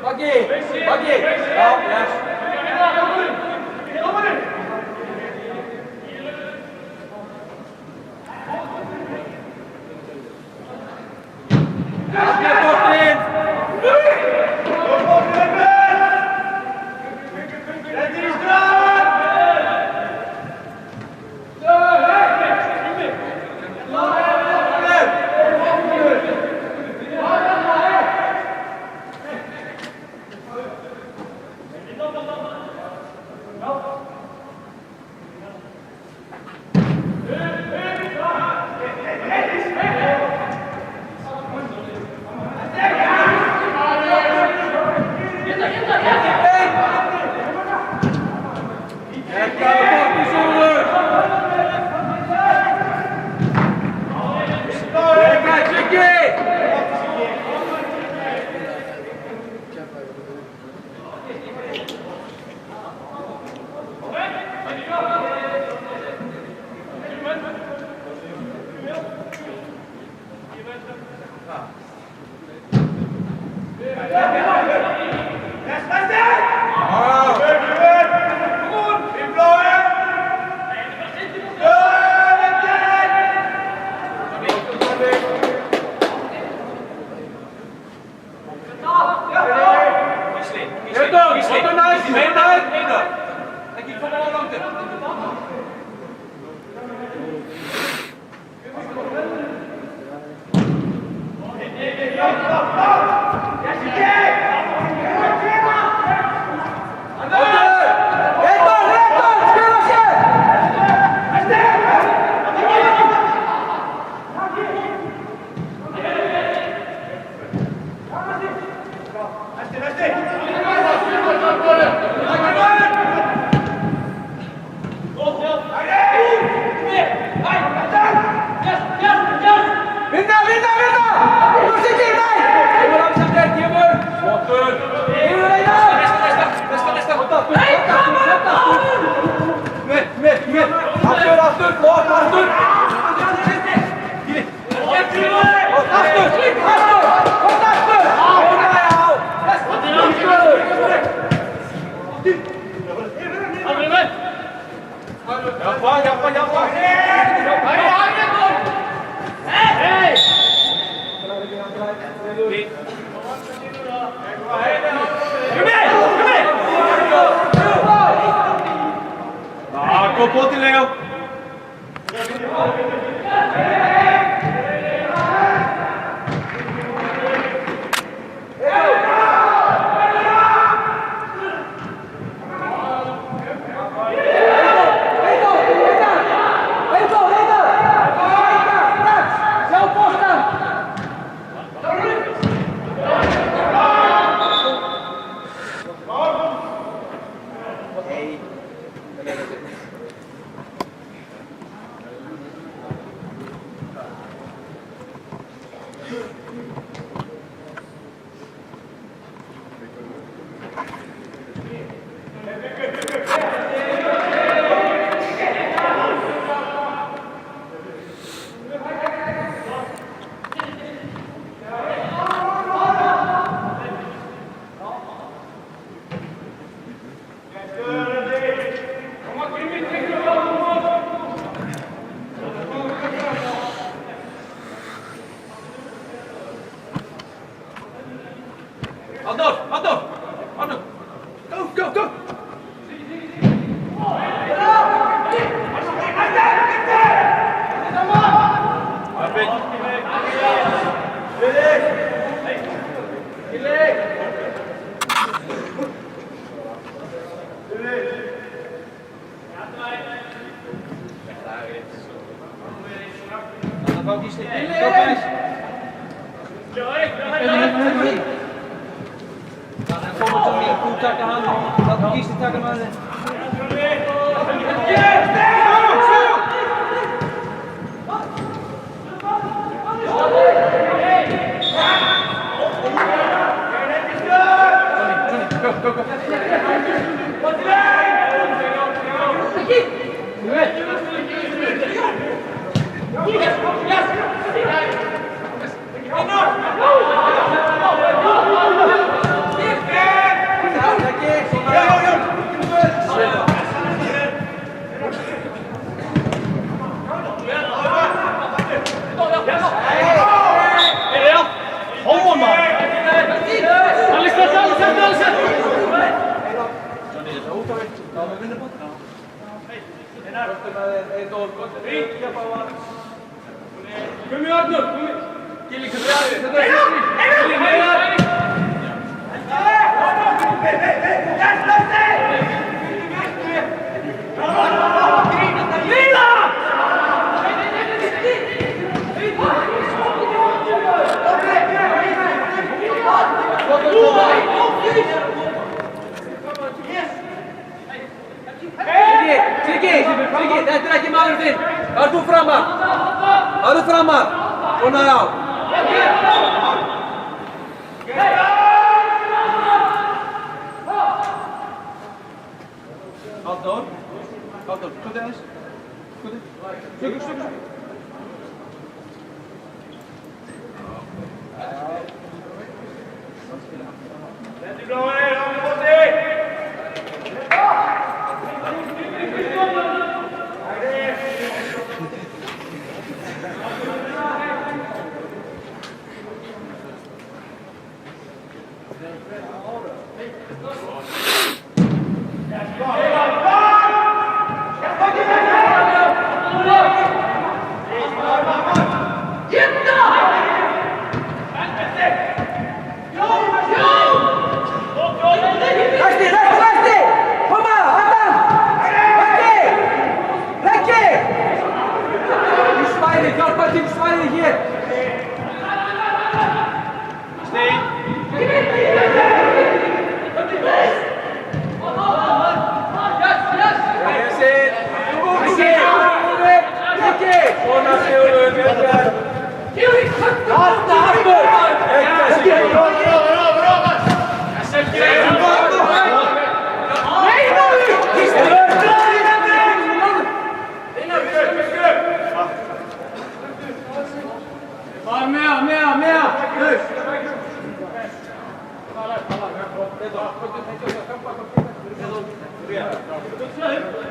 Buggy! Help, yes. Gå på til Leo. Yes! Já, við vinnum bótt. Röftum með þér, einn og gott. Ríkja báða. Gummi Arnur, Gummi. Gilli, hvað er þetta? Gilli, meðar. Siggi, þetta er ekki maður þinn. Var þú framar? Var þú framar? Svona já. Halldór, skotið aðeins. Skotið. Stökkur. Þetta er blóðið, ráðið bóttið!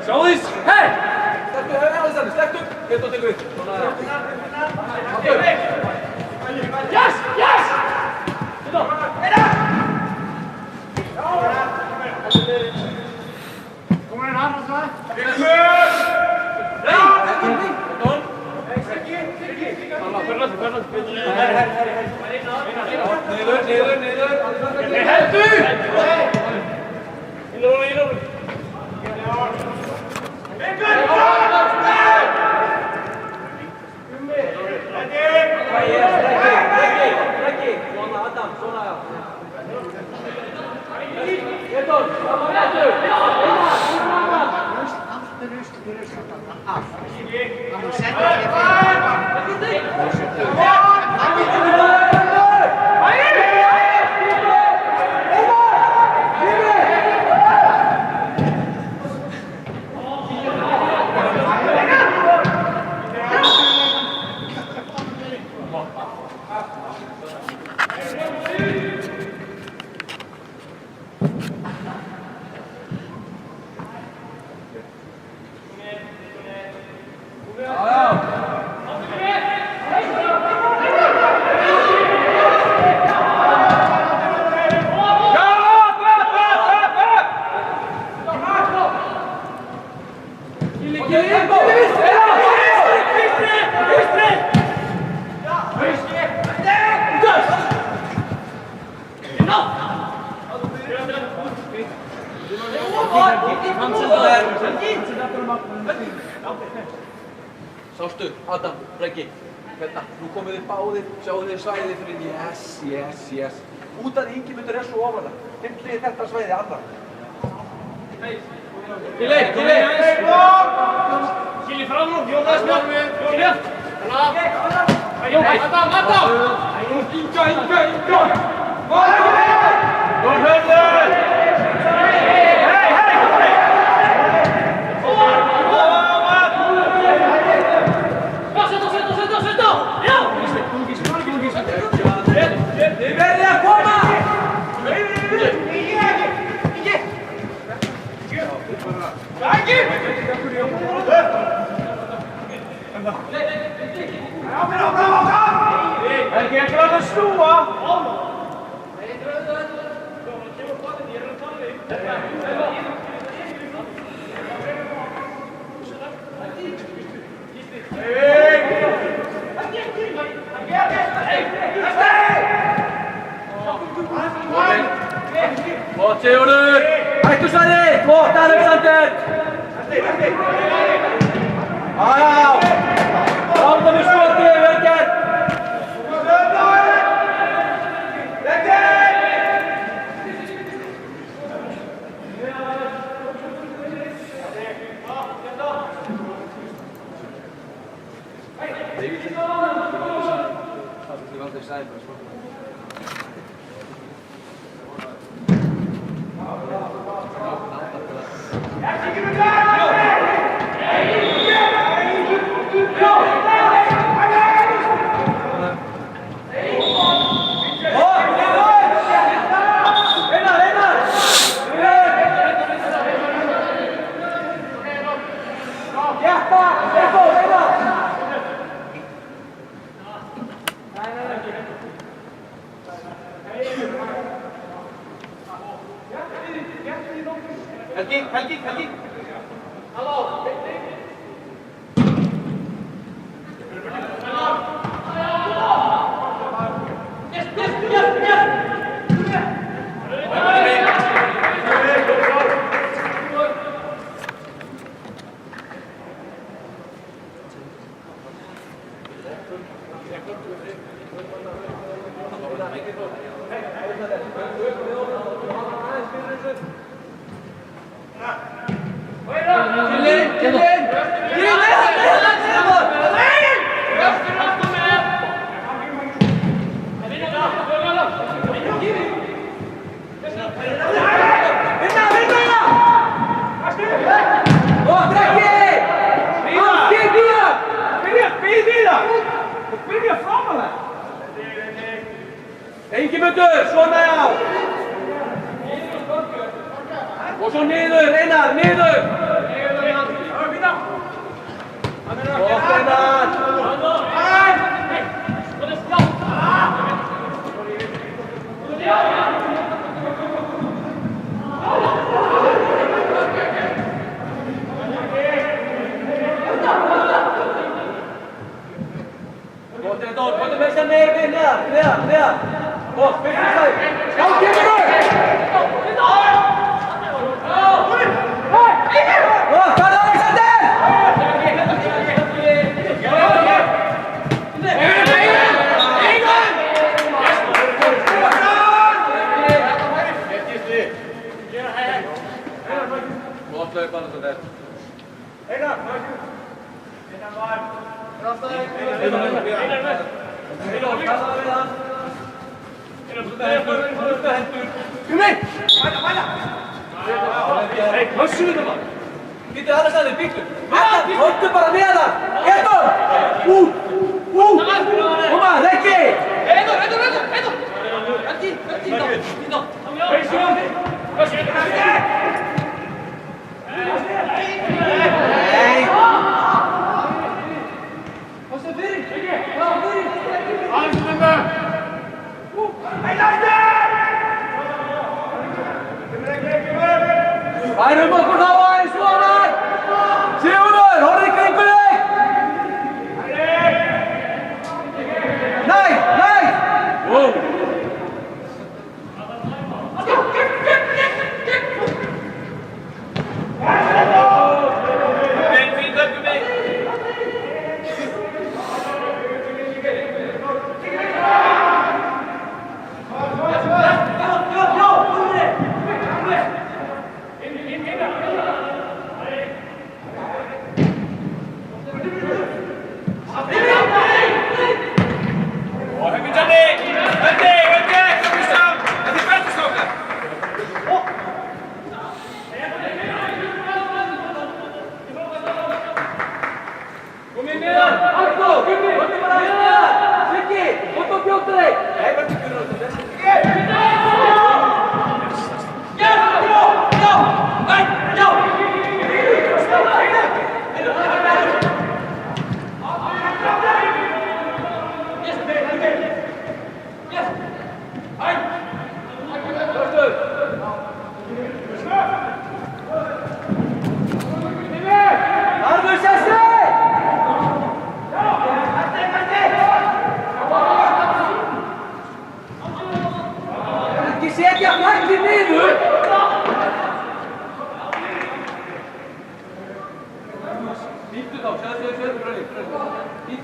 Sjáðís! Hei! Slettu höfði Alexander, slettu! Get og til við. Yes! Yes! Kom inn hann, það. Nei! Niður. Heldu! Ílóður. Rekki! Svona Adam, svona já. Getur, það var réttur! Sástu, Adam, Rekki, hérna, nú komið þið báðir, sjáðu þið svæðið fyrir yes. Út að Ingimundur svo ofan, hindliði þetta svæðið annar. Gilli! Gilli fram nú, Jónas mjölk! Adam! Inga! Góð hörður! Þið verðið að koma! Ekki að gráta snúa! Sigurður! Hættu svæði! Flott, Alexander! Já! Ráða með skoti, vel gert! Helgi! Halló! Ingimundur, svona já! Og svo niður, Einar, niður! Gott, Einar! Gott, Einar, gott með þess að neðan! Gott, fyrst sæð! Já, kemur þú! Gott, það er Alexander! Gott lög, Alexander. Einar var! Hey, pössuðu það maður! Býttu aðra staðið, býttu! Hóttu bara neðan! Eður! Út! Koma, Reki! Eður! Færum okkur þá aðeins ofar! Sigurður, horfðu í kringu þig! Nei!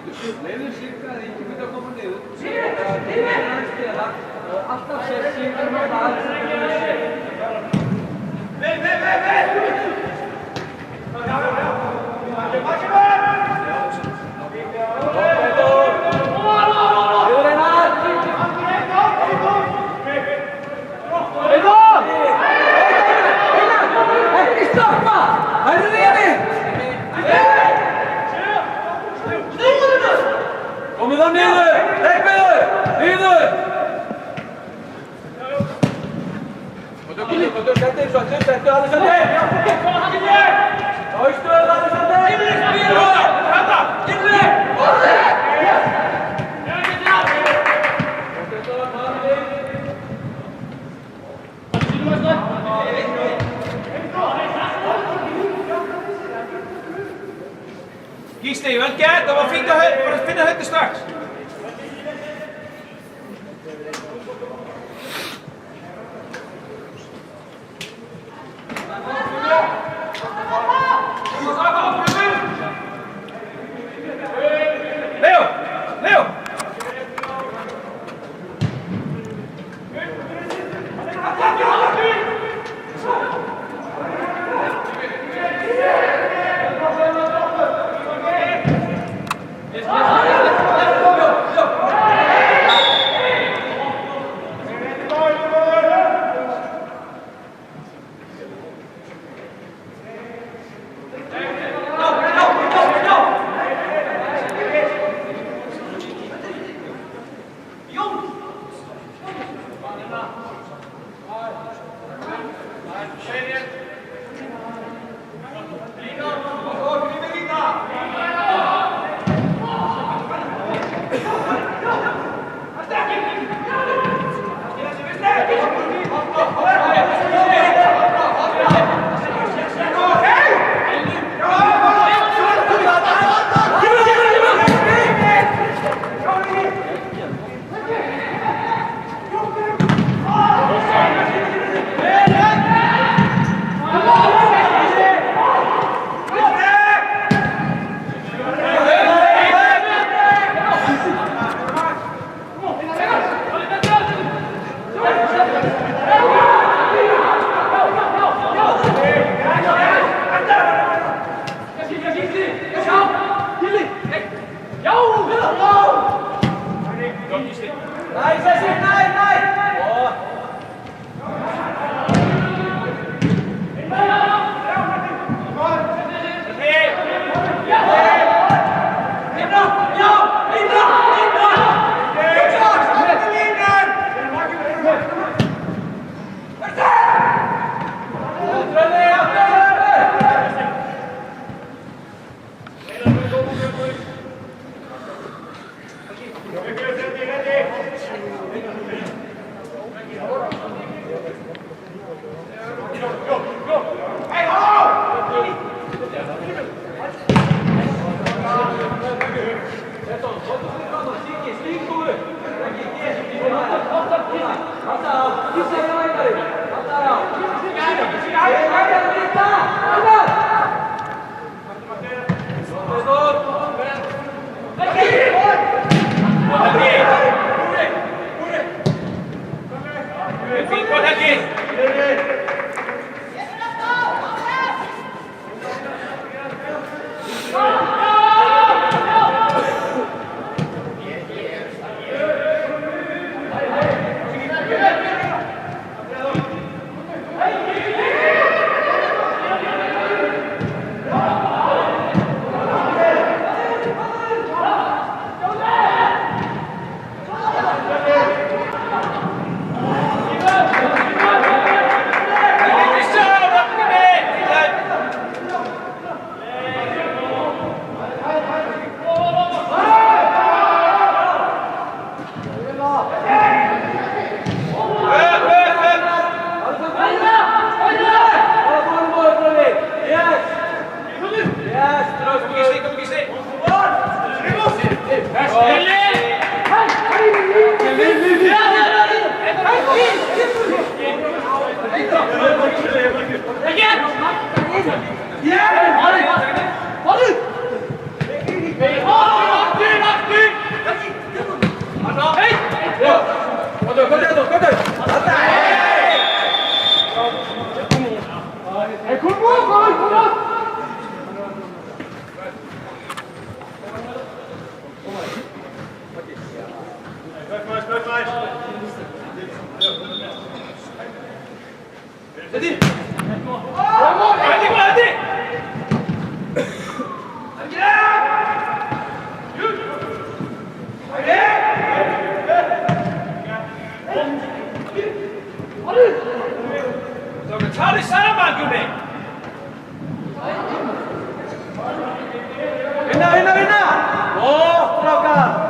Leifur Sigga að ekki myndi að koma niður. Leifur að stela og alltaf sér Sigga með það sem það er sér. Ekki stoppa! Hærðu þig! Komið þá niður! Hleypiðu! Niður! Settu Alexander! Náistuðu Alexander! Gísli, vel gert, það var fínt að finna höndi strax. Leo! Yeah! Hendi! Hendi! Tali saman, gubbi! Vinna! Ó, strákar!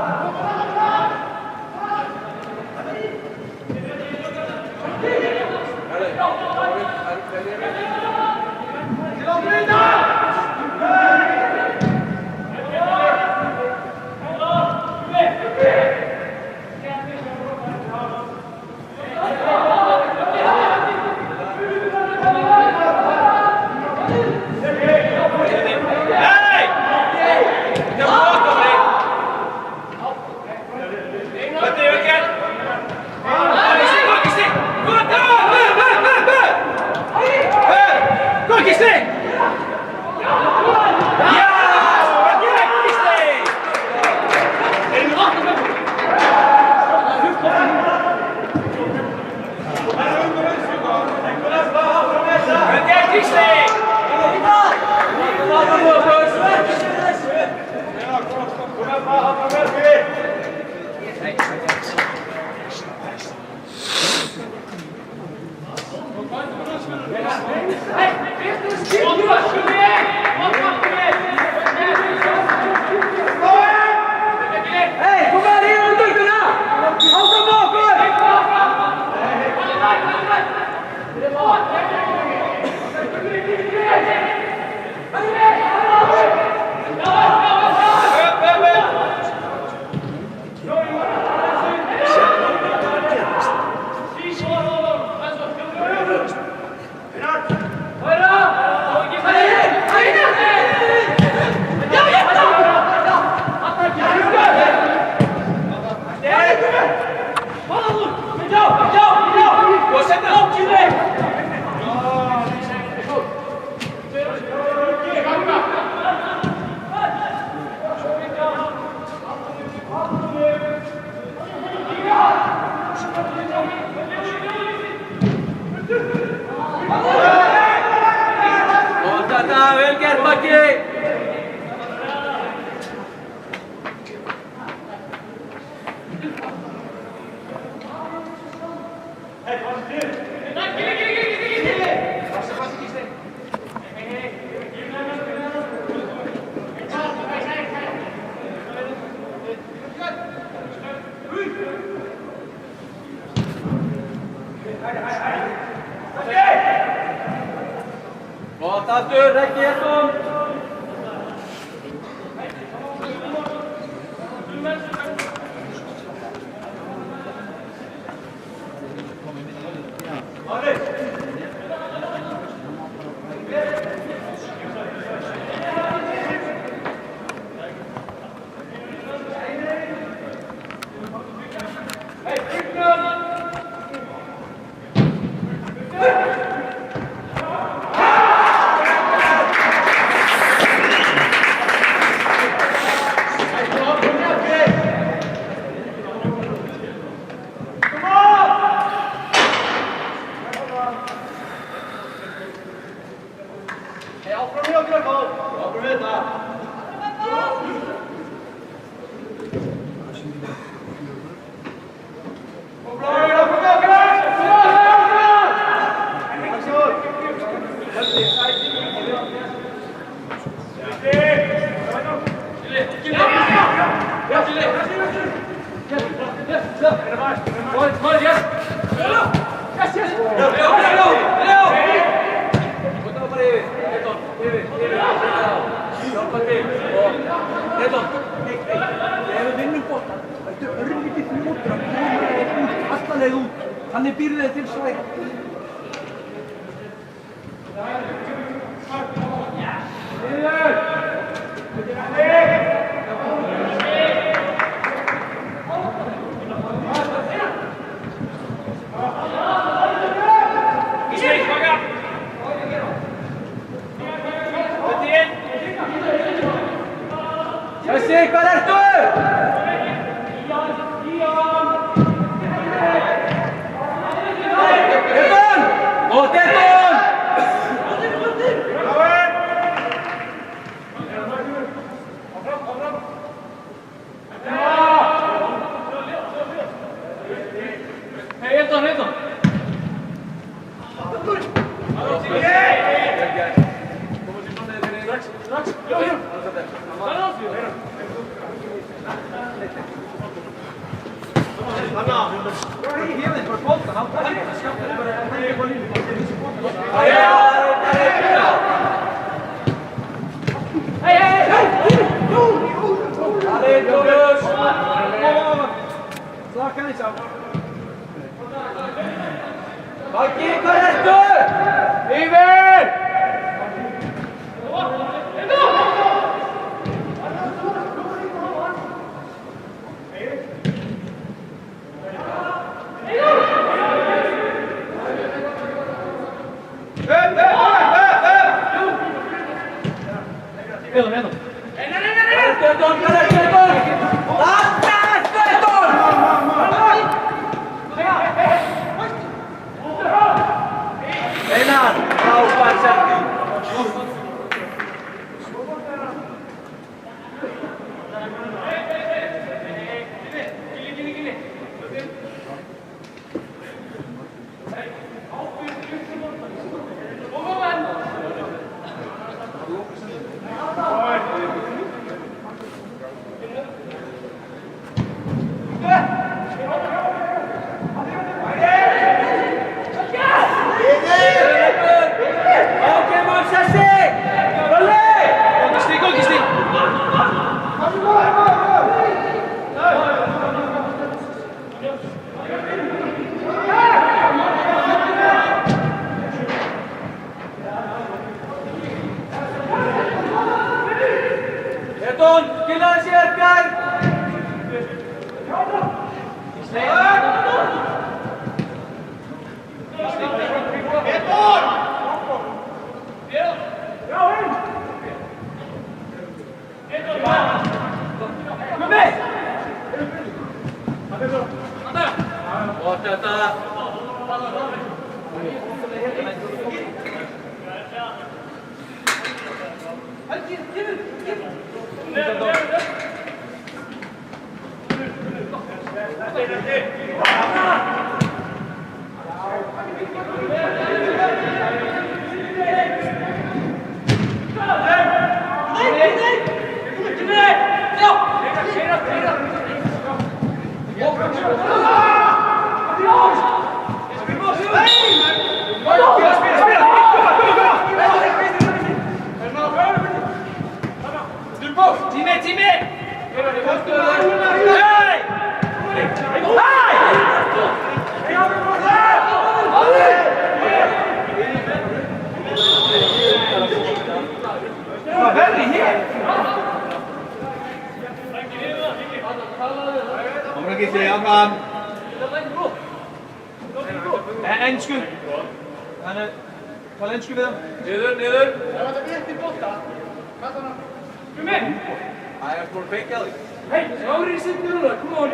Vel gert, Maggi! Gott aftur, Raggi, Edson! Þannig býrðu þið til svæði. Þessi, hvað ertu? Hérna! Gefið bara boltan, hann skjátt bara að hann er bara línu. Slaka aðeins á. Maggi, hvað ertu? Yfir! Ensku. Þannig, tala ensku við hann. Niður, niður. Það var rétt í bolta. Hvað þannig? Gumi! Það er bara feikja því. Hei, Smári sitt núna, come on.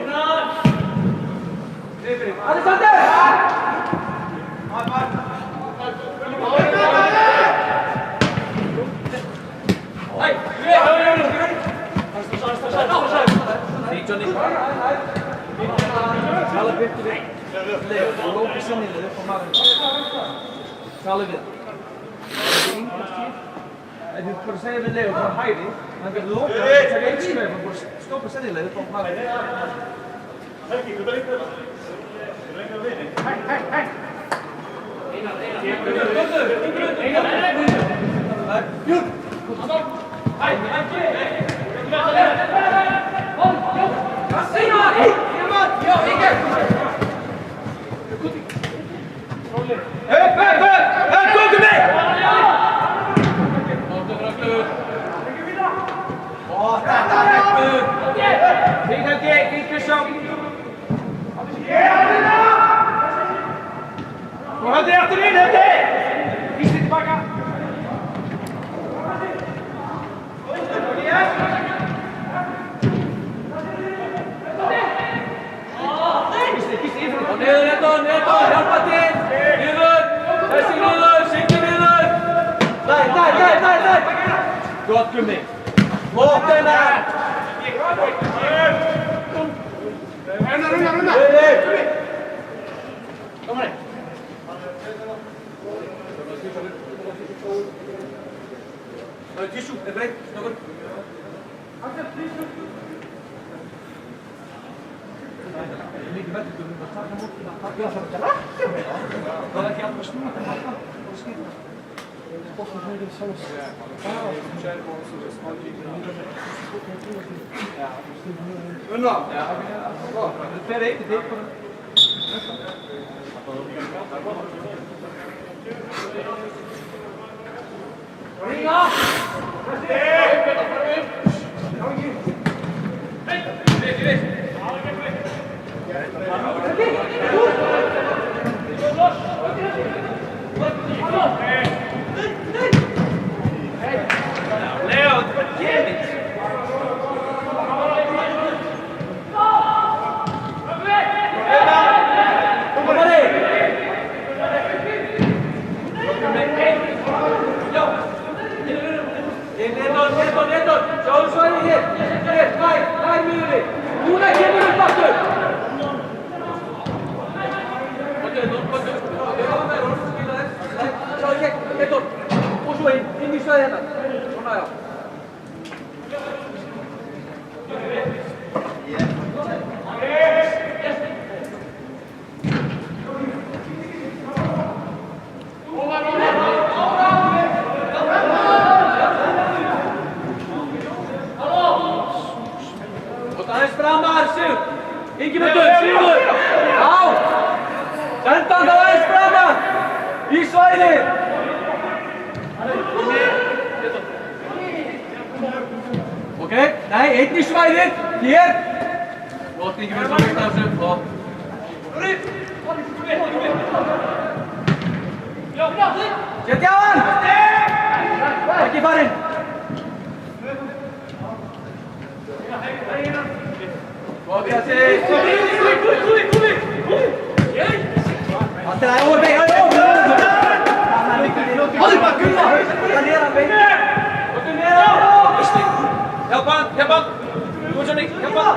Niður fyrir. Alexander! Hei, Nei, Johnny. Tala byrtu við. Leo, og lókið sinniðið upp á maðurinn. Tala við hann. Það er yngast hér. En þú bara segja við Leo bara hæri, hann getur lókað að taka einn skref og bara stópa sinniðið upp á maðurinn. Helgi, hvað er lengur það? Það er lengur að vinni. Hei! Einar! Jún! Gott Gummi! Lóttina! Runda! Kom här! Tissue, är brett, något? Ligger í vellinum að taka mótið að taka það fyrir að rakka mig það ekki alveg snúna til halda og skilja Boston made themselves Unna! Det fer egentlig til på det. Ringa! Leo, damn it! Neton, sjáðu svæðið hér, nær miðunni, núna kemur upp aftur. Sjáðu hér, Neton, og svo inn í svæðið hennar, svona já. Aðeins framar, Sigur! Ingimundur, Sigur! Á! Senda hann þá aðeins framar! Í svæðið! Ok, nei, einn í svæðið! Hér! Flott, Ingimundur, svo vikta þessu, flott. Setja á hann! Ekki farinn! Kom igen, Allt er over mig, Hold bara, Gunnar! Han ner han, baby! Hjälp han! Gå så Nick, hjälp han!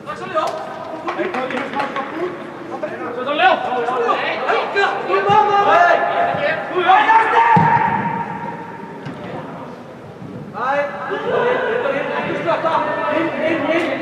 Tack så Leo! Så Leo! Nej, inte stötta! In!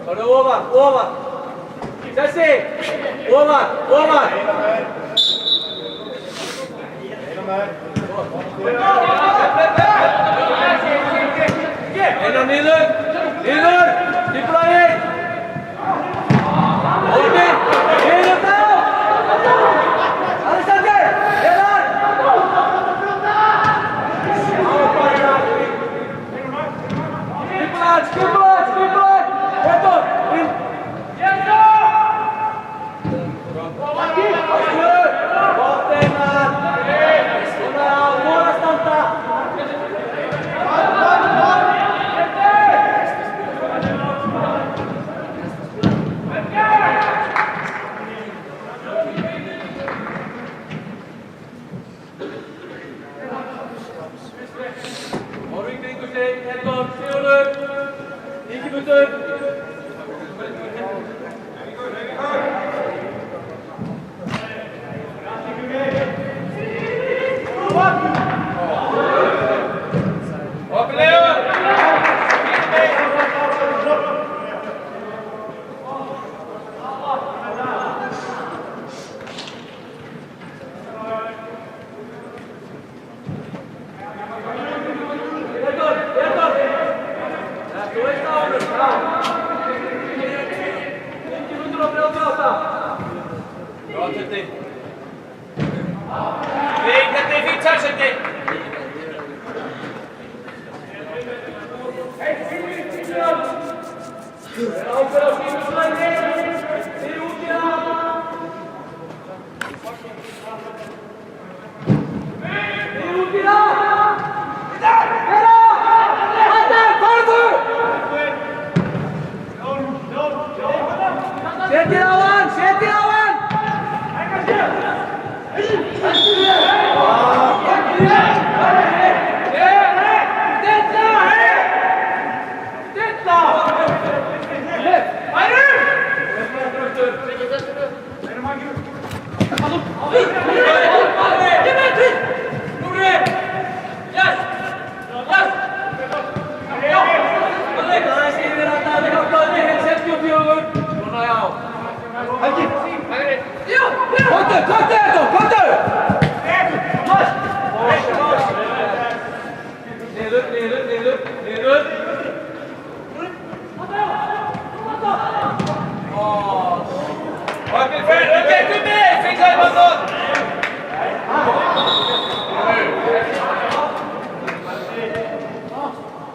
Ta det over! Jesse! Over! En niður! Stifla inn! Ormin! Niður þá! Alexander! Heiðar! Skipla! Heitor! Inn! Gott Einar! Svona á, voru að standa! Orvin kringu sig, Heitor, Sigurður! Ingimundur! Upp Leon! Heitor! Þú veist á hann! Ábyrgð á sínu svæði. Fyrir út í það. Fyrir út í það. Herra! Hættir! Farðu! Setið á hann! Setið á hann!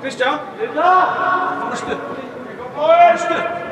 Christian! Forstu! Forstu!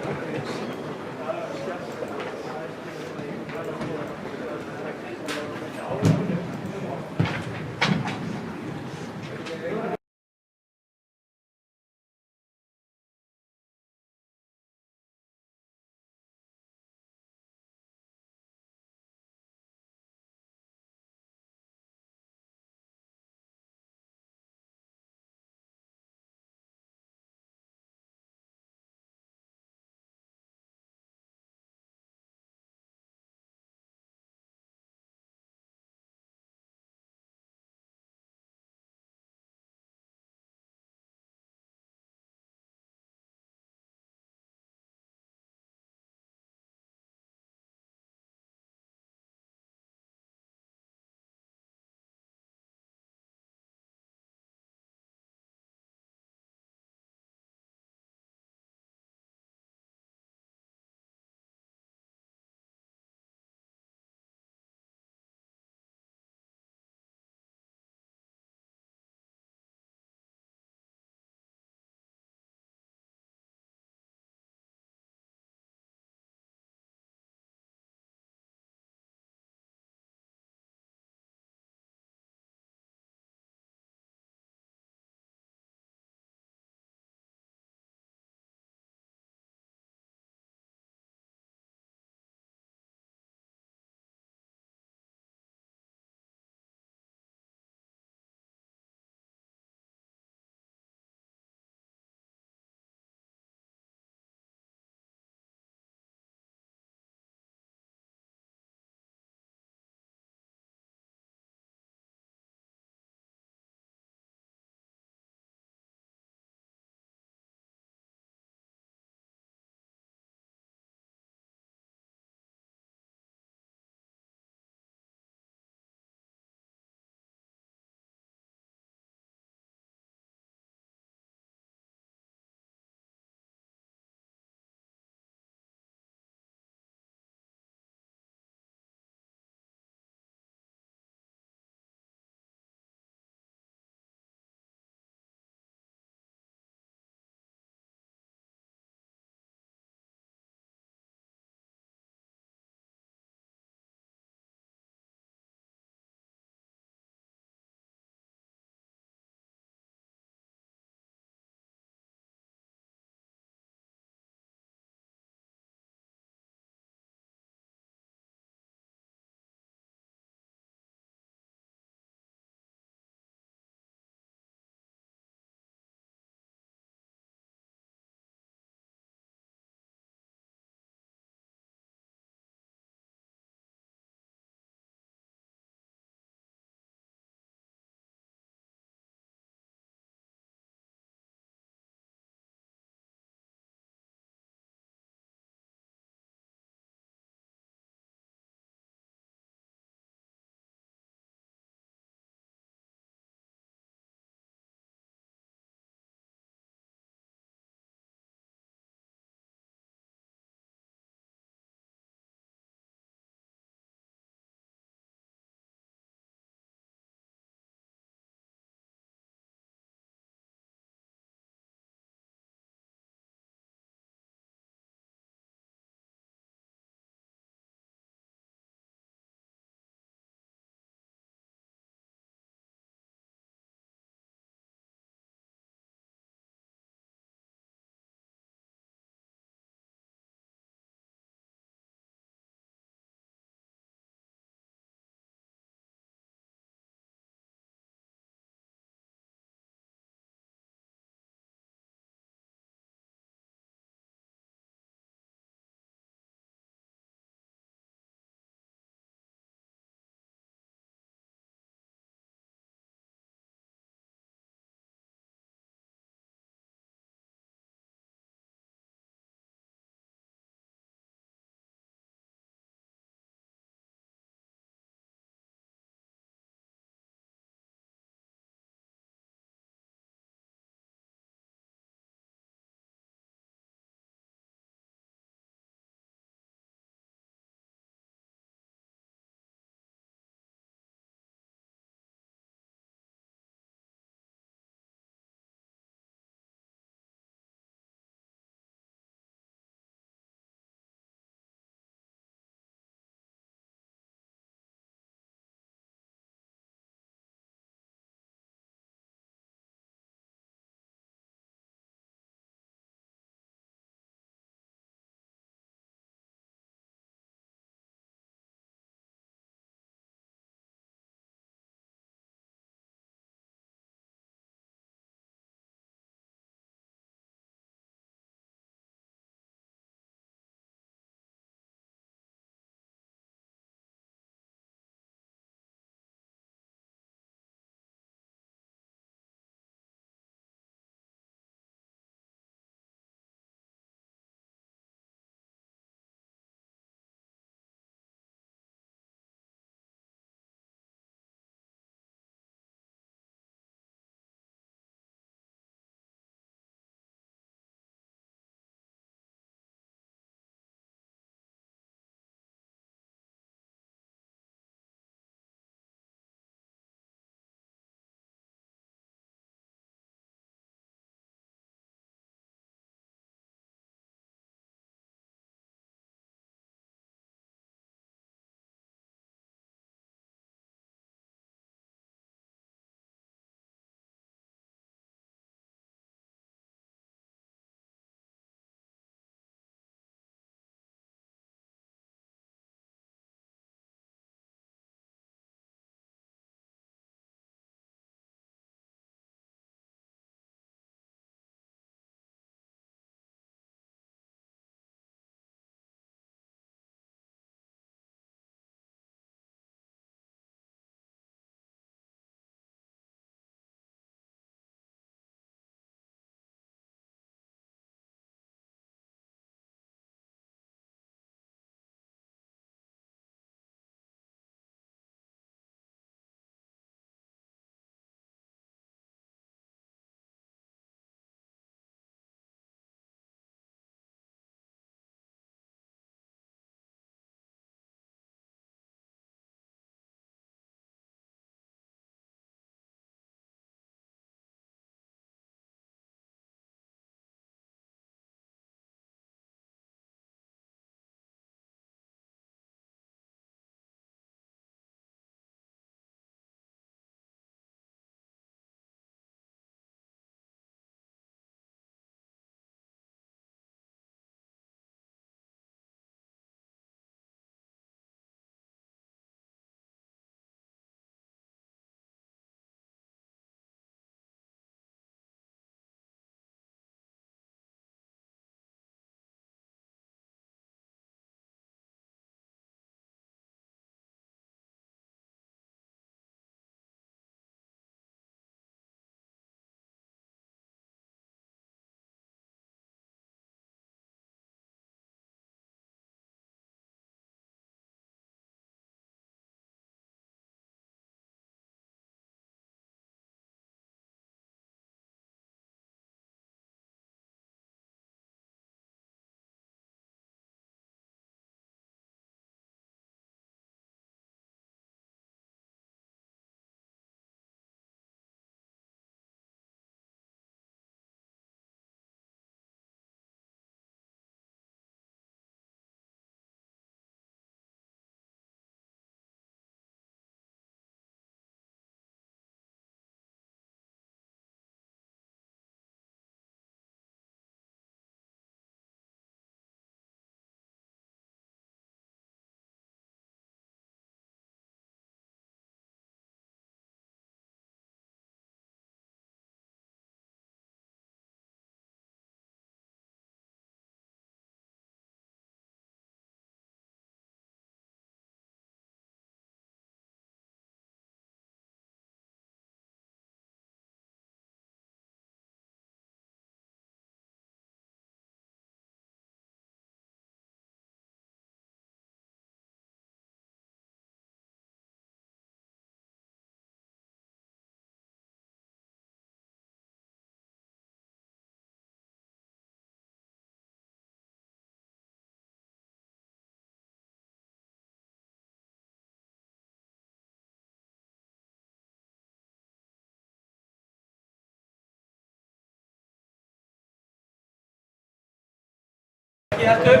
heldur.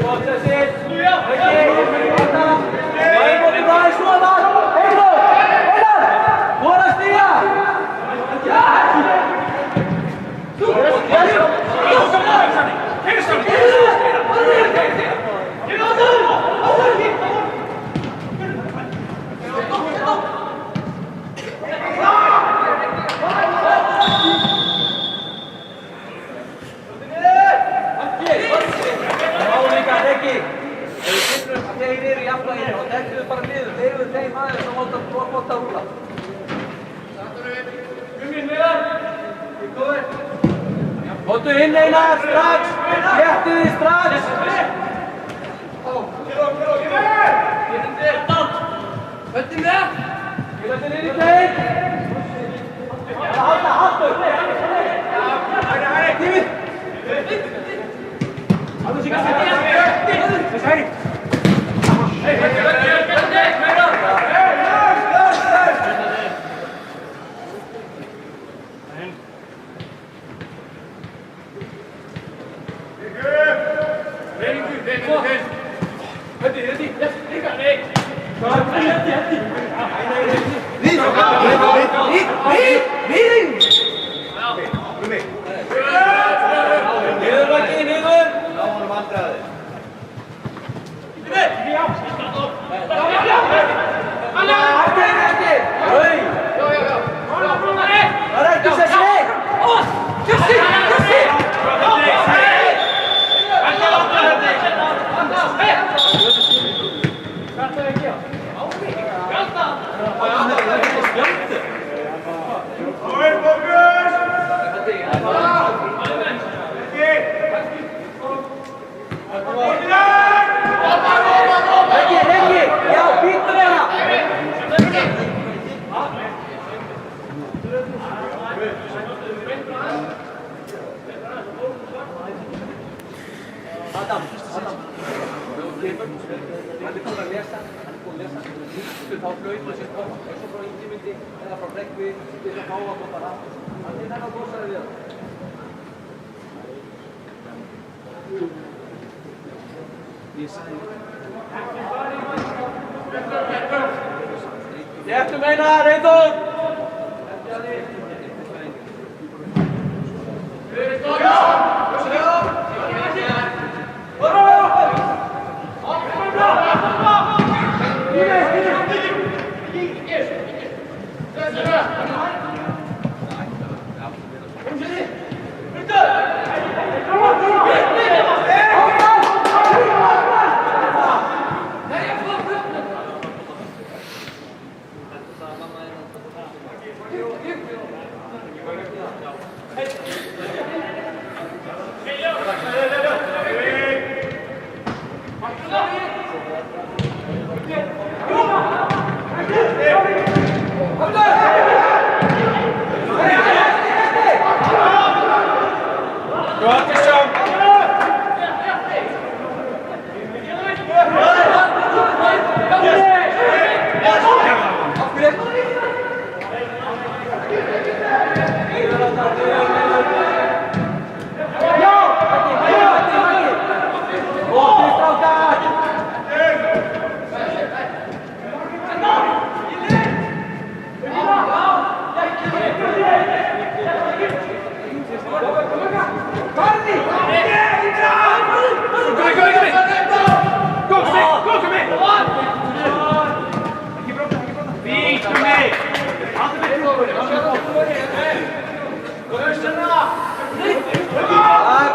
Possessive. Rikki, Adam. Væri það er svona. Einar! Voru að stíga! Þeir eru jafnvægir og dekkuðu bara niður. Þeir eru þeim aðeins sem móta að rúla. Hóttu inn Einar, strax! Léttu því strax! Höldum það! Skilast þér inn í teik! Halda! Tímið! Haldur sig að setja! Þess hægri! Léttum Einar, Eyþór!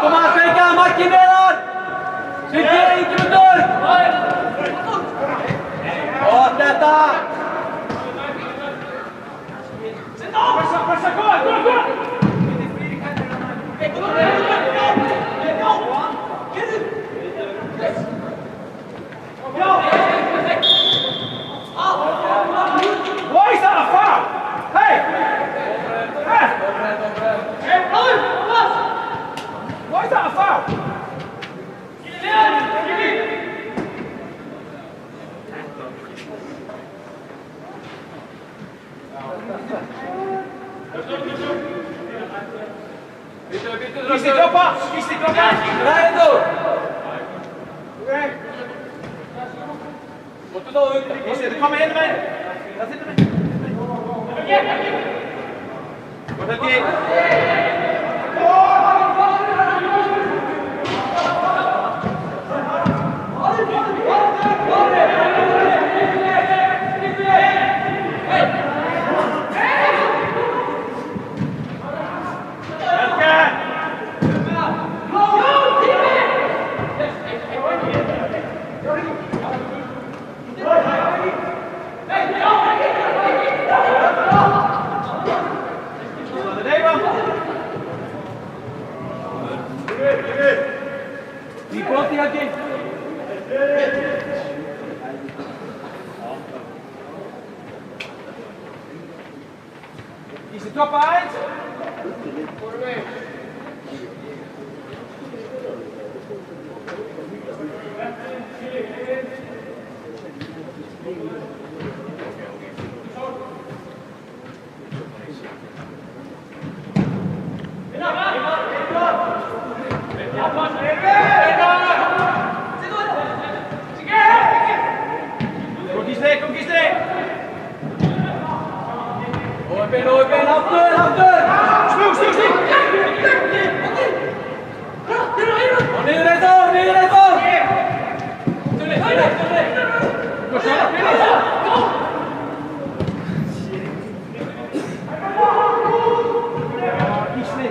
Kom að sveika markið neðan! Siggi, Ingimundur! Og þetta! Pressa, góða! Why is that a foul? Hey! Why is that a foul? Gísli droppa! Gísli droppa! Ræður! Góttu þá undan. Gísli, þú komið hérna meginn. Það þittur meginn. Góð Helgi. Í broti Helgi. Gísli droppa aðeins. Kom Gísli! Ópen, aftur! Snúg! Og niður eitt ár! Tulli! Gå sjálf, finish! Gísli!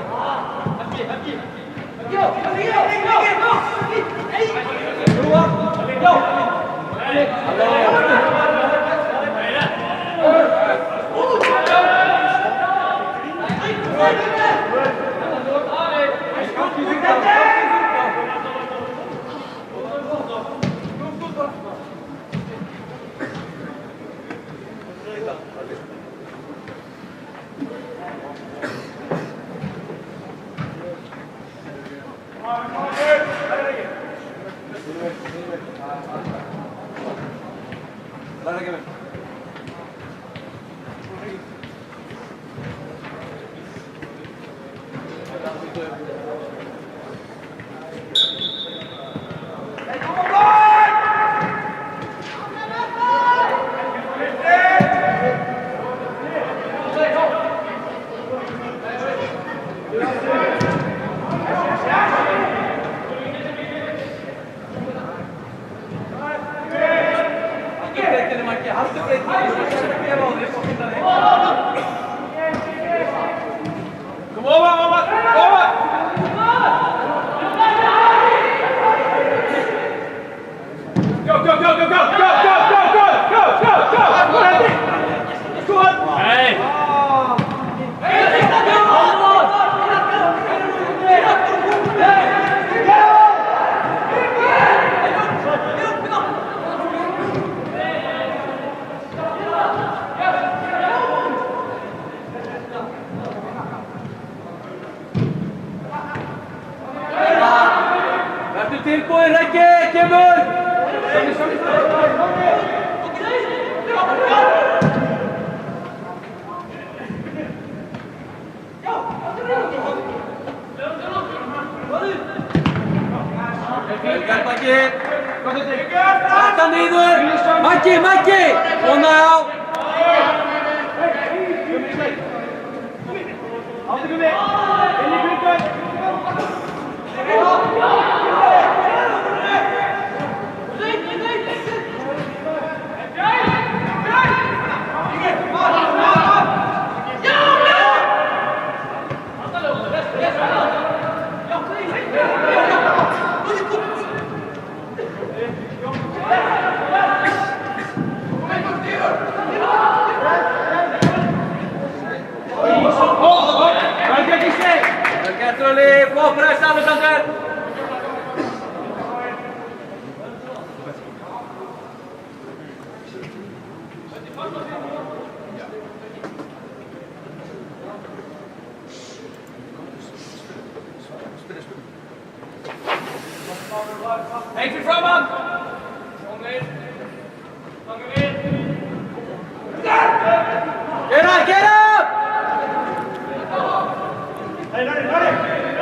Læra ekki með. Haltu breytinu, þú sér að gefa á þig og finna þig. Kom ofan! Go! Skot! Nei! Vertu tilbúin, Raggi, kemur! Maggi! Þetta niður! Maggi! Svona á! Áttu Gummi! Inn í kringum! Trulli, flott press, Alexander! Einn fyrir framann! Get up! Hey, Larry!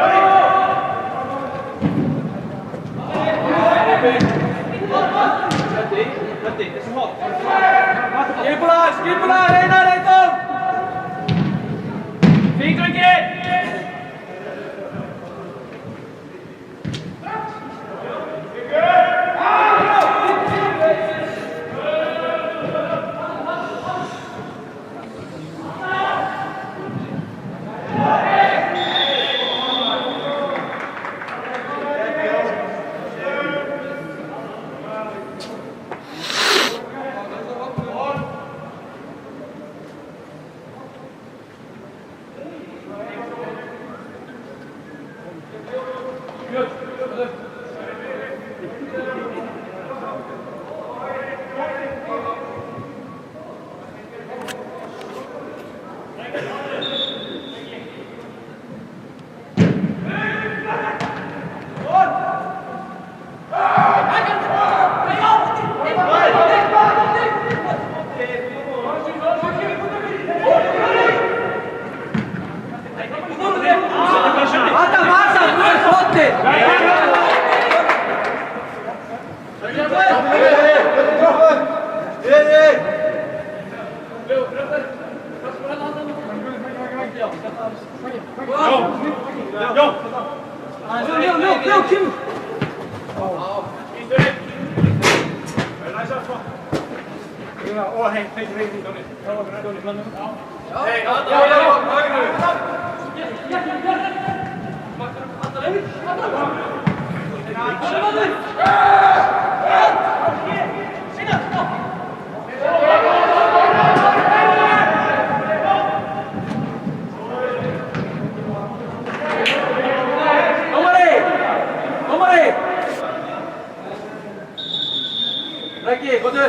Raggi, góðu!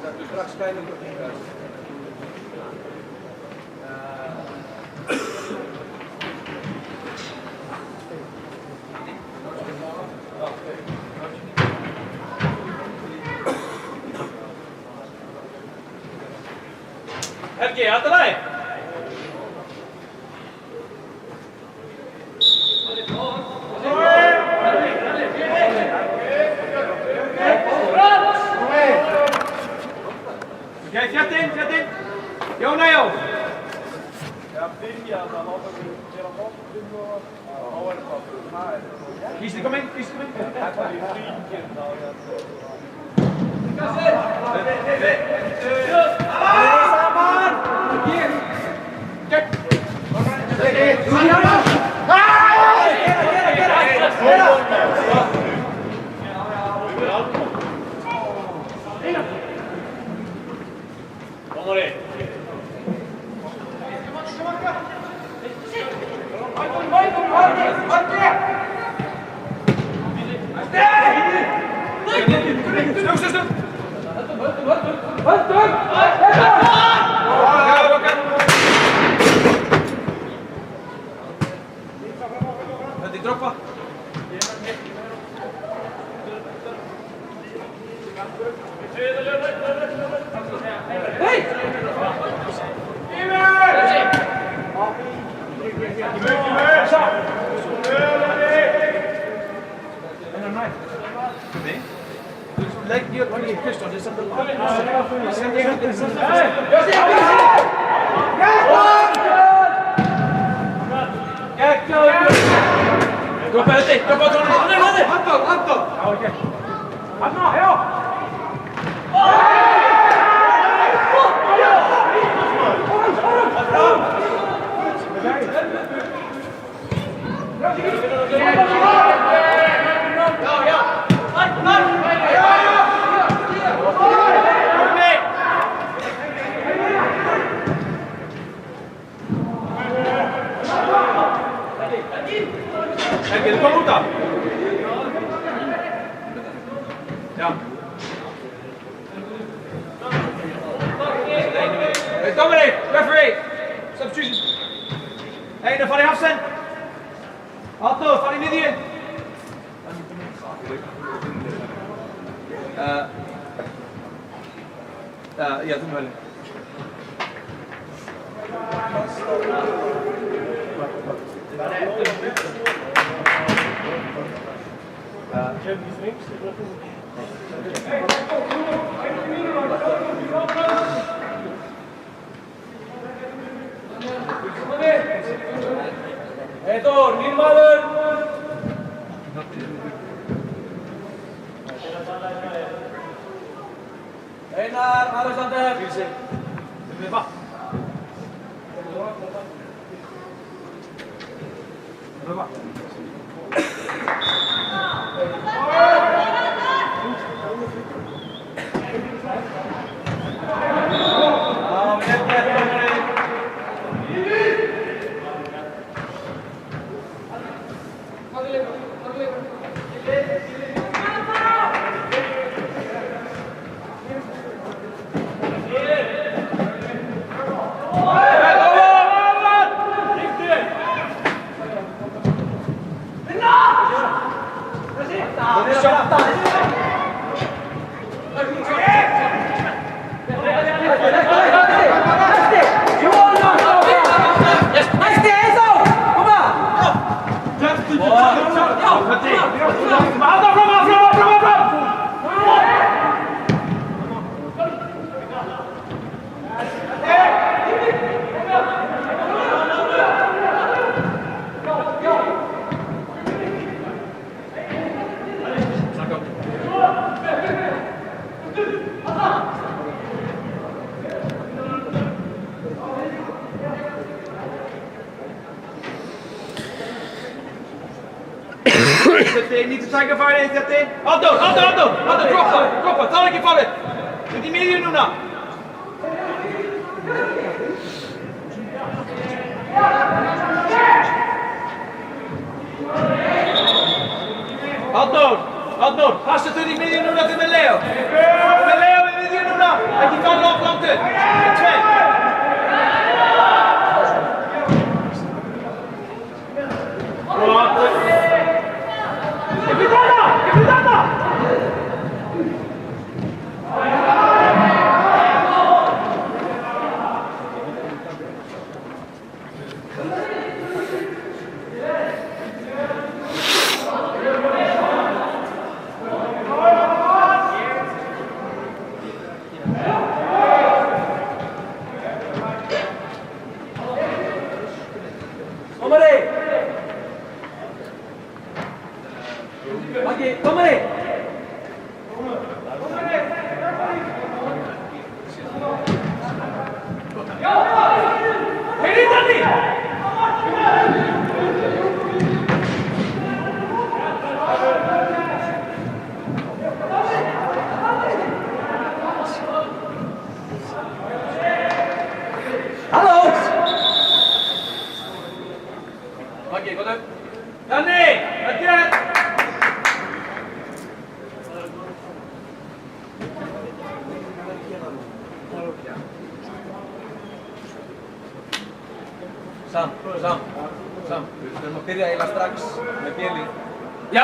Settu strax skæningu hingað. Helgi, allt í lagi? Ok, fjætt inn. Jón Ejó. Ég byrja að láta mig gera hóttum og þá það. Gísli kom inn. Þetta í fríkinn þá Droppa Öddi, droppa Öddi, Anton! Já, ok. Anna, já! Helgi, þú kom út af? Já. Dominic, referee, substitution. Einar fara í hafsend. Arnór, fara í miðju. Já, þú með velja. Champions League, Heiður, nýr maður. Einar, Alexander. Vilsi. Við vatn. Við vatn. Need to take a fire in, Aldo, drop her, ta ikke fallet. Ut I midjen núna. Aldo, passa ut I midjen núna til Leo. Leo I midjen núna, ekki falla of langt ut. Sam, við þurfum að byrja eiginlega strax með bjeli. Já.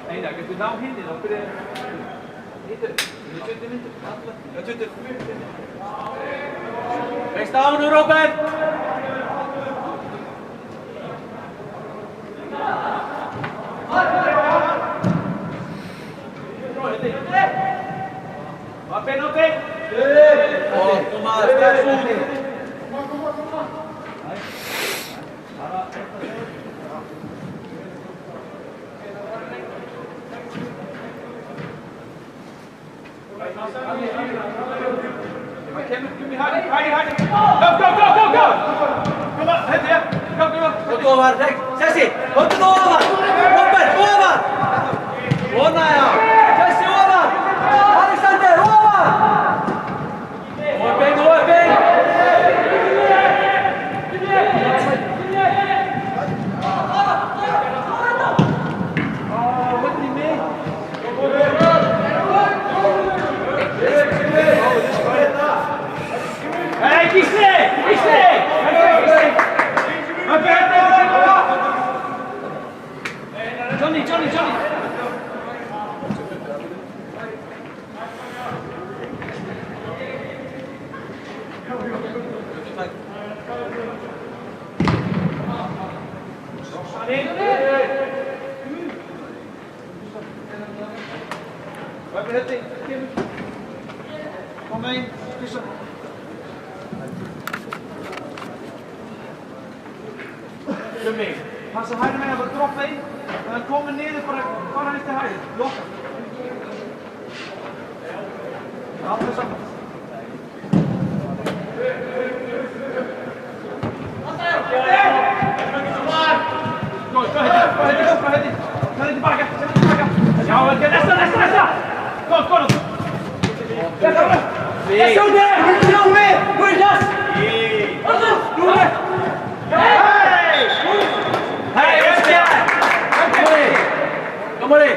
Einar, getur þú ná hinni og byrja hittur? Það 20 myndir. Já, 20. Reist á nú, Robert! Það kemur Gummi hægri. Go! Kom að, hendi ég. Go. Hóttu ofar, Sessi, hóttu þú ofar. Robert, ofar. Svona, já. Sessi, ofar. Alexander, ofar. Ofar bein. Hey, Gísli! Johnny! Kom inn, Kristján. Gummi, passa hægri meginn að bara droppa inn og það komið niður bara eitt til hægri. Loka. Allir saman. Gå heiti. Send tilbaka. Já, vel, næsta. Gå. Let's go there! We're just! Hey, what's that? Come on in.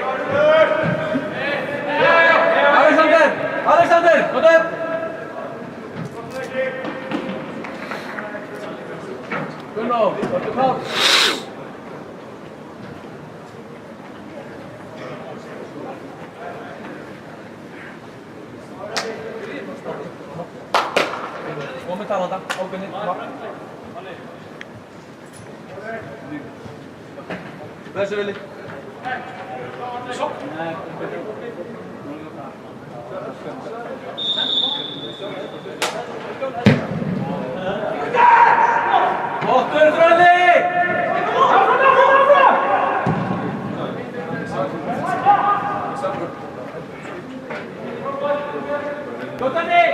Alexander, go there. Good now, what the call? Talanda, open it. Bless you, Willie. Åter Frölli! Gå Danny!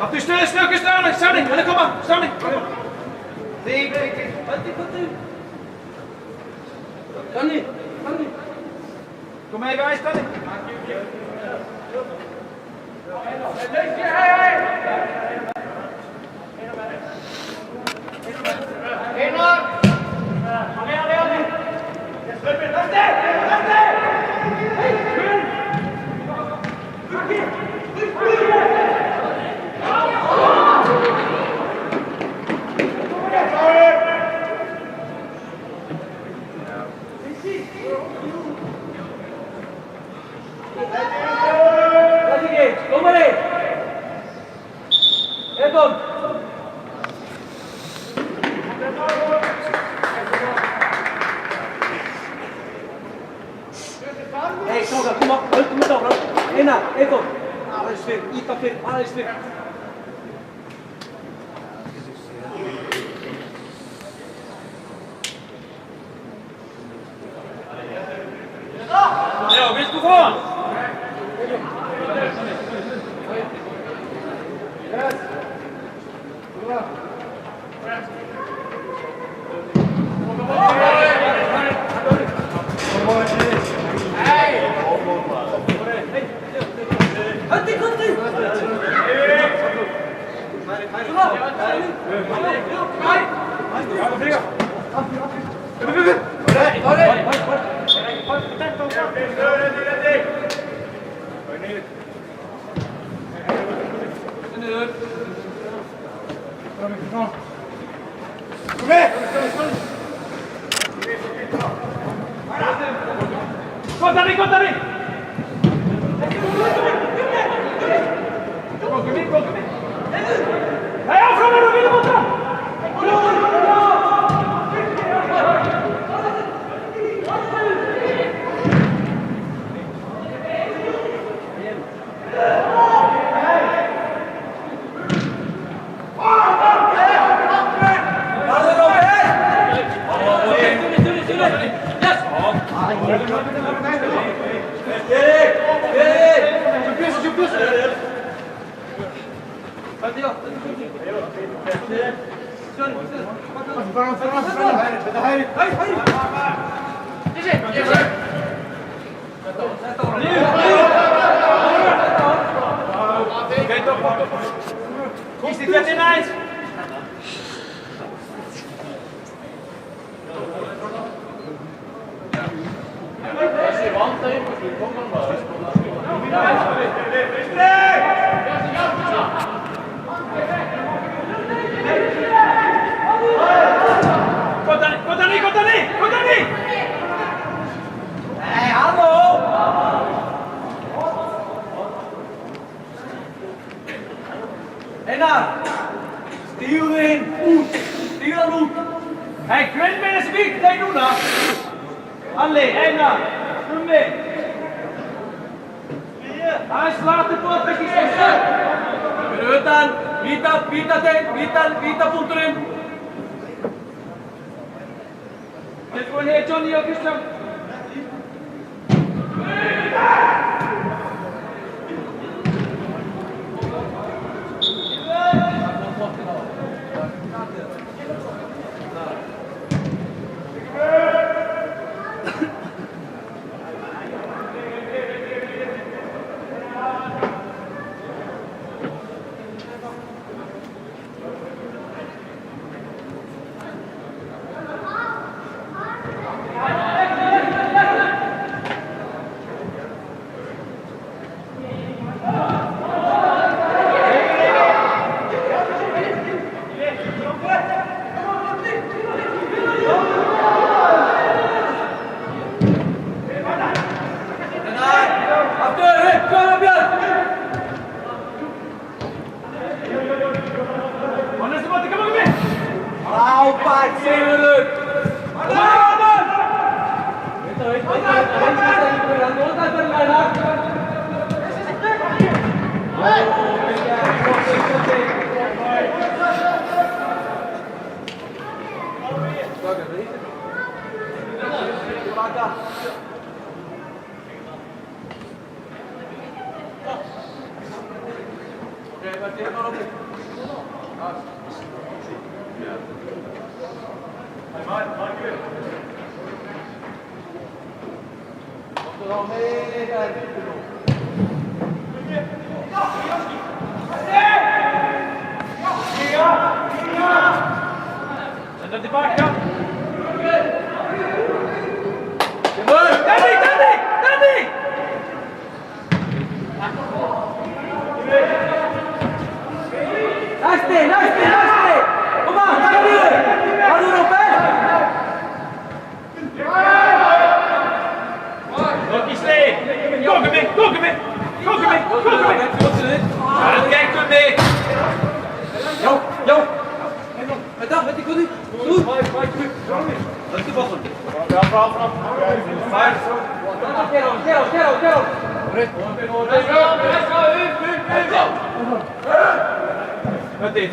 Aftur stöðu, Stjáni, hann er koma, Stjáni. Þig. Danny. Kom með yfir æst, Danny. Einar. Hey, kom op, höldum við áfram. Einar, Egon, aðeins fyrr, aðeins fyrr. Já, vilt þú fá hann?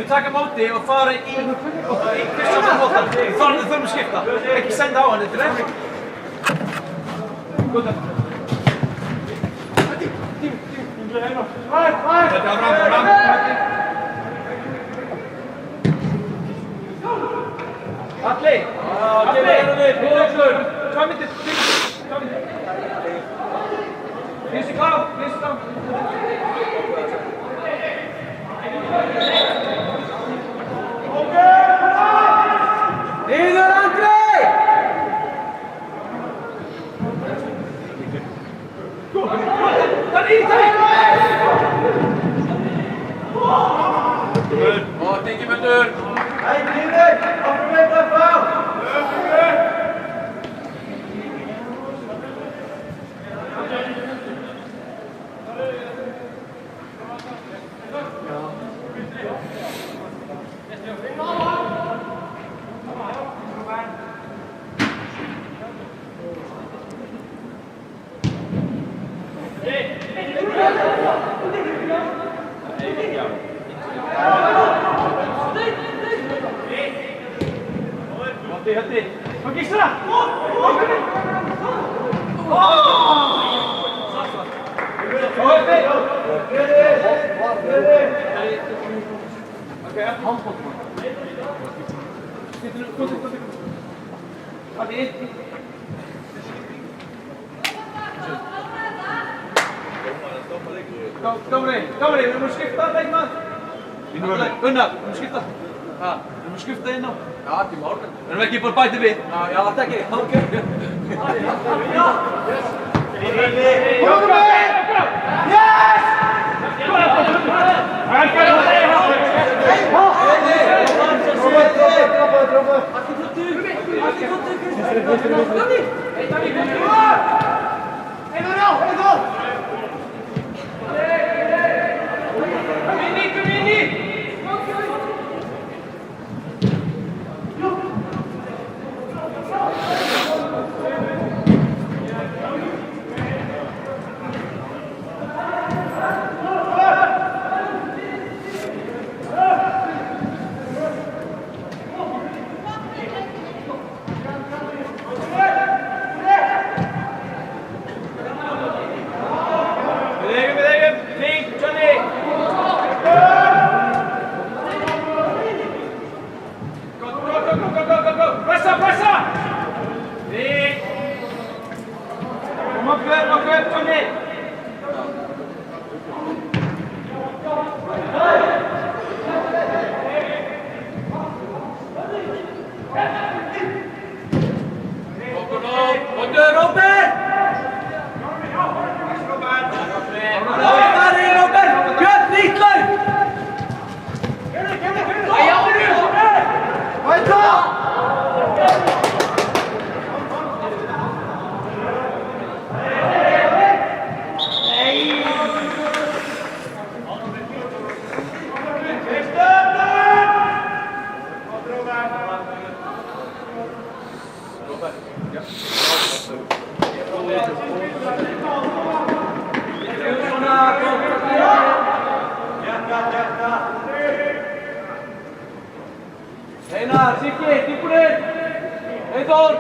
Du tackar emot det och fara i Kristiansen bollen. Fara till förmskifta. Inte sända av henne direkt. Gå där. Fram. Atli! Kom inte. Finns det kvar? Hjalti. Kom Gísla! Okej, handboll. Hadi. Dómari, við erum skipta leikmann. Gunnar, við erum skipta. Við erum skipta inn á. Já, ekki málum. Við erum ekki bara bætið við. Já, þetta ekki. Ok. Einar, Siggi, tilbúinir! Eyþór!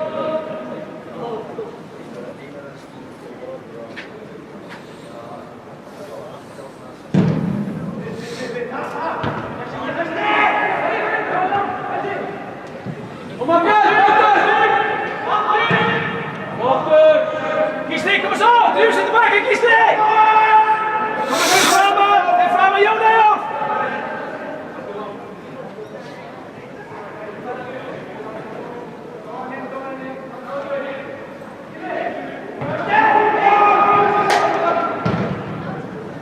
Gísli, kom så! Du sitter tilbake, Gísli! Kom framåt! Det är framåt, Jon Eof!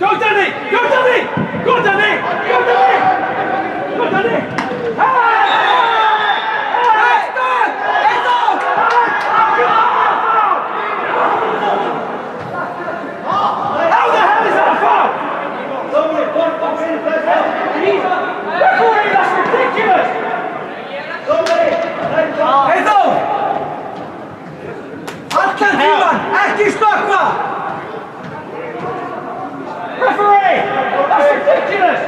Go Danny! Go Danny! Go Danny! Go Danny! Go Danny! How the hell is that a foul? Referee, that's ridiculous! Eyþór! Allan tíman, ekki stökkva! Referee, that's ridiculous!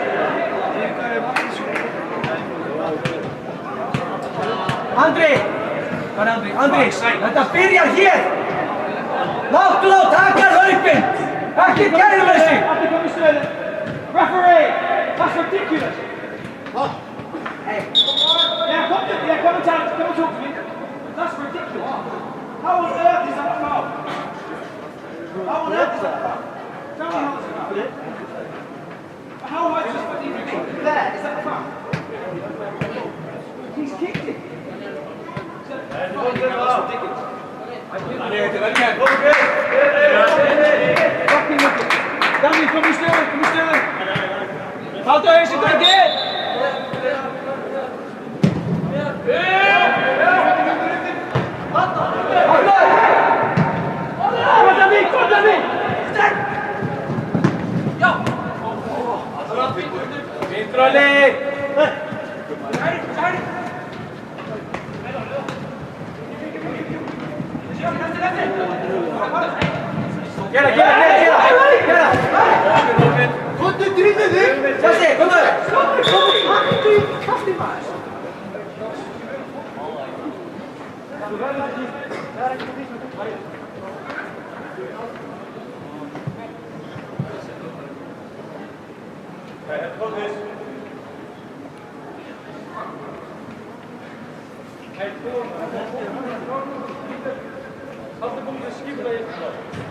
Andri! Hvað er Andri? Andri, þetta byrjar hér! Láttu þá taka hlaupin! Ekki kæruleysi! Referee, that's ridiculous! Hey, Yeah, come and talk to me. That's ridiculous. How on earth is that a foul? How on earth is that a foul? Tell me how it's a foul. How am I just even there? Is that a foul? He's kicked it. That's ridiculous. Danny, kom í stöðu! Haldu hausinn, drengi! Kom Danny! Já! Vintroli! Gera! Komdu, drífðu þig! Sessi, komdu! Komdu, kafti maður! Haltu búin að skipa það í eitthvað.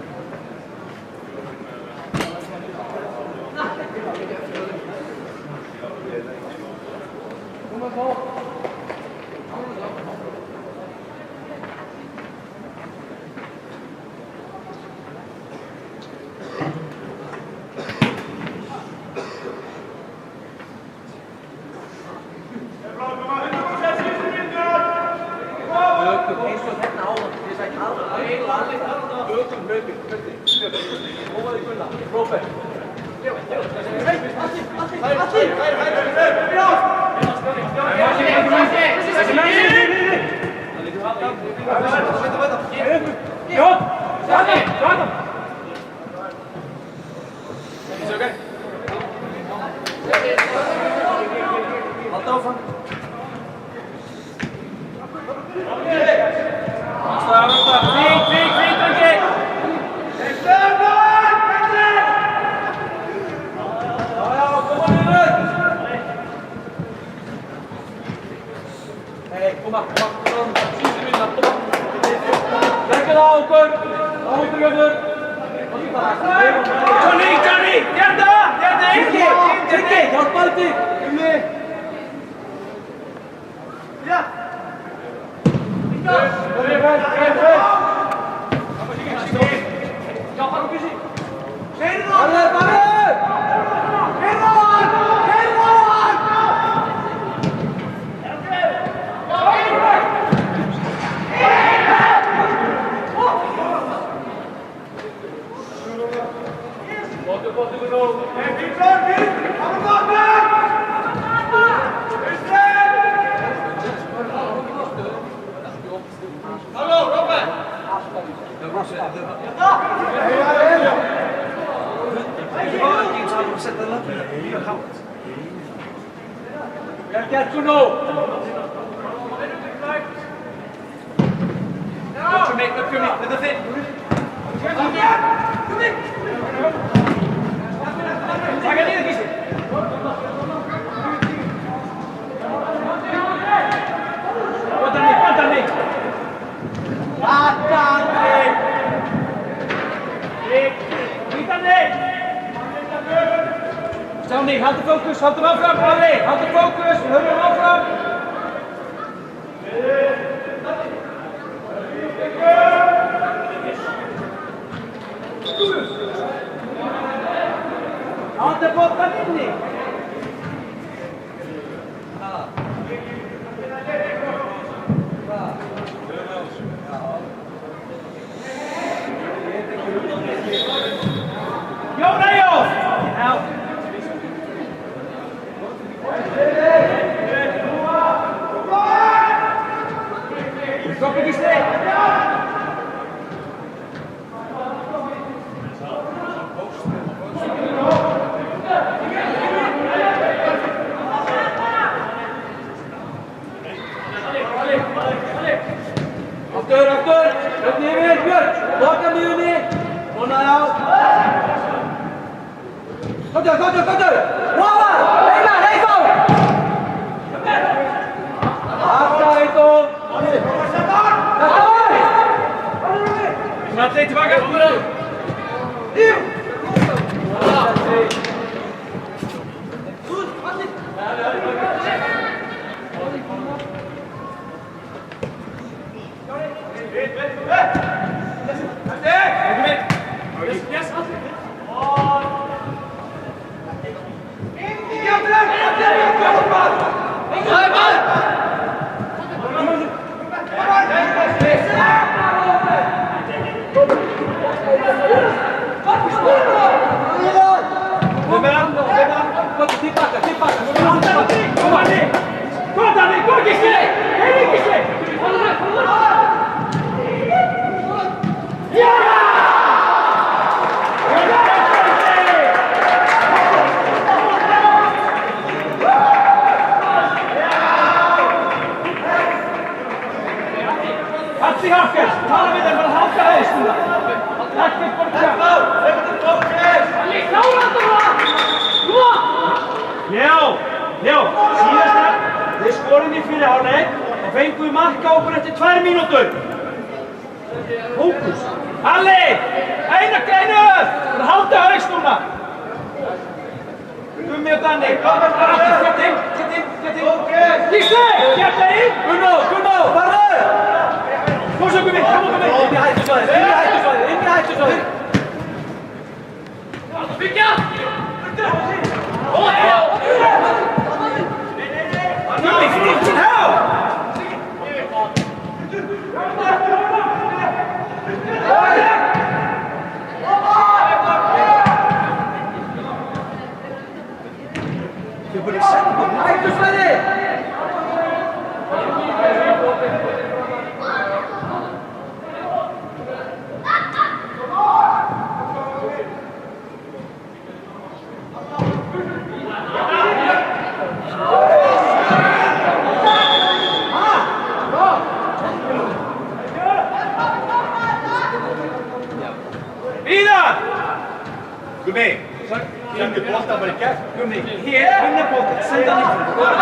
Stjáni, haldu fókus, haldu áfram, Alli, haldu fókus, við höfum áfram. Haldu boltan inni. Jón Eyjólf! Stopp ekki steik! Aftur! Öfni yfir, Björn! Loka miðunni! Vonaði á! Komdu! Vofa! Leifá! Aftur, Eithor! Allir tillbaka! Allt í hakkast, tala við þeim, bara halda haust núna. Ekkert bara kjá. Klára þetta bara! Núna! Ljó, síðasta, við skorum í fyrir hálfleik og fengum við marka okkur eftir 2 mínútur. Fókus. Halli, eina greinu, bara halda haust núna. Gummi og Danni, sett inn. Gísli, geta inn. Gunnar, farðu! Kom svo Gummi. Inn í hættusvæðið. Byggja! Gummi, fínt há! Þau búin að senda bara hættusvæði! Víðar! Gummi! Söndu boltan bara í gegn. Gummi, hér, vinna boltan, senda hann í fyrir.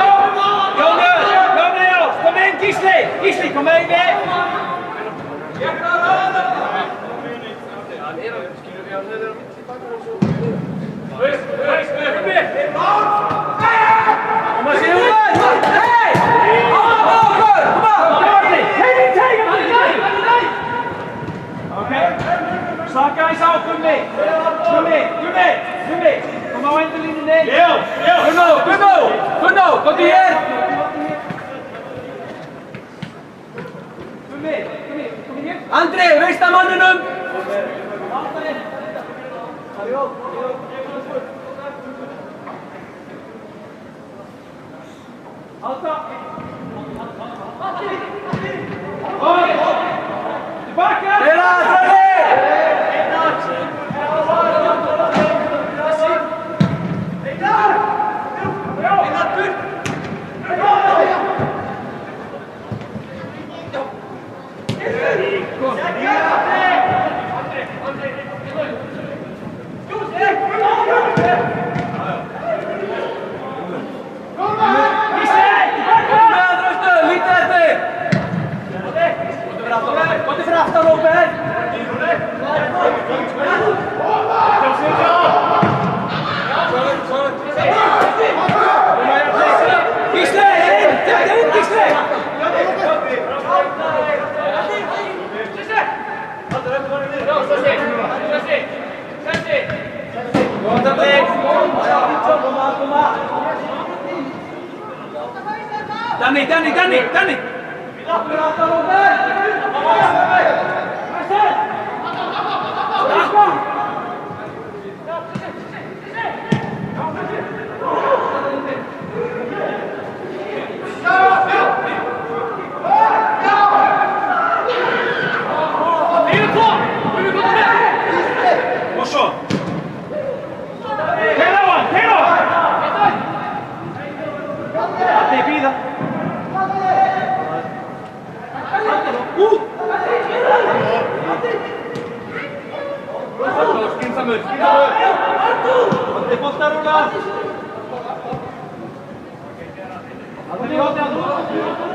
Jónas, kom inn, Gísli, kom með í mig. Kom að séu það! Hei! Á okkur! Kom að! Ok, slaka eins á Gummi. Kom á endurlínunni. Gunnar, kom til hér. Gummi, kom hér. Andri, veist að mannunum. Halda. Tilbaka. Gott fyrir aftan, Róbert! Gísli, inn! Þetta inn, Gísli! Góða þig! Koma! Danni! Fyrir aftan, Róbert! Og svo! Keira á hann! Allir bíða! Út! Skynsamur! Allir boltar rúla! Allir í hótti hann!